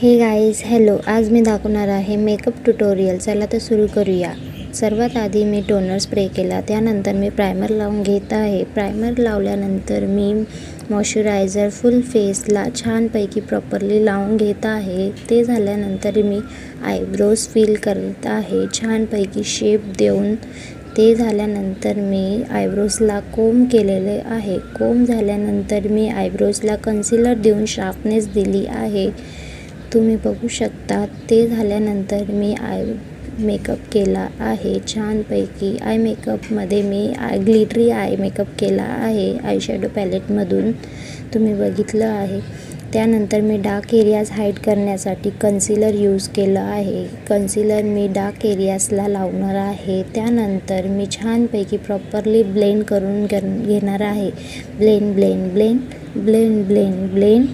हे guys hello, आज मी दाखवणार आहे मेकअप ट्युटोरियल. चला तर सुरू करूया. सर्वात आधी मी टोनर स्प्रे केला, त्यानंतर मी प्रायमर लावून घेत आहे. प्रायमर लावल्यानंतर मी मॉइश्चरायझर फुल फेसला छानपैकी प्रॉपरली लावून घेत आहे. ते झाल्यानंतर मी आयब्रोज फिल करत आहे छानपैकी शेप देऊन. ते झाल्यानंतर मी आयब्रोजला कोम केलेले आहे. कोम झाल्यानंतर मी आयब्रोजला कन्सिलर देऊन शार्पनेस दिली आहे, तुम्ही बघू शकता. ते झाल्यानंतर मी मेकअप केला आहे छानपैकी. आय मेकअपमध्ये मी ग्लिटरी आय मेकअप केला आहे आयशॅडो पॅलेटमधून, तुम्ही बघितलं आहे. त्यानंतर मी डार्क एरियाज हाईड करण्यासाठी कन्सिलर यूज केलं आहे. कन्सिलर मी डार्क एरियाजला लावणार आहे. त्यानंतर मी छानपैकी प्रॉपरली ब्लेंड करून घेणार आहे. Blend blend blend blend blend blend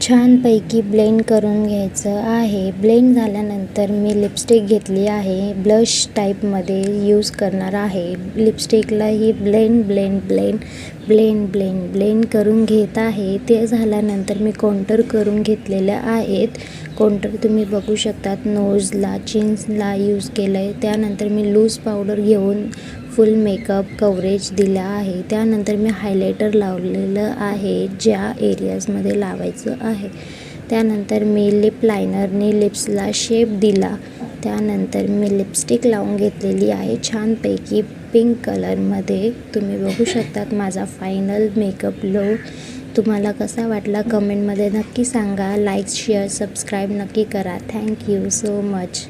छानपैकी ब्लेंड करून घ्यायचं आहे. ब्लेंड झाल्यानंतर मी लिपस्टिक घेतली आहे, ब्लश टाईपमध्ये यूज करणार आहे. लिपस्टिकलाही blend blend blend blend blend blend करून घेत आहे. ते झाल्यानंतर मी कॉन्टूर करून घेतलेल्या आहेत. कॉन्टूर तुम्ही बघू शकतात, नोजला चिन्सला यूज केलं आहे. त्यानंतर मी लूज पावडर घेऊन फुल मेकअप कव्हरेज दिला आहे. त्यानंतर मी हायलायटर लावलेलं आहे, ज्या एरियाजमध्ये लावायचं आहे. त्यानंतर मी लिप लायनरने लिप्सला शेप दिला. त्यानंतर मी लिपस्टिक लावून घेतलेली आहे छानपैकी पिंक कलरमध्ये. तुम्ही बघू शकतात माझा फायनल मेकअप लुक. तुम्हाला कसा वाटला कमेंटमध्ये नक्की सांगा. लाईक शेअर सबस्क्राईब नक्की करा. Thank you so much.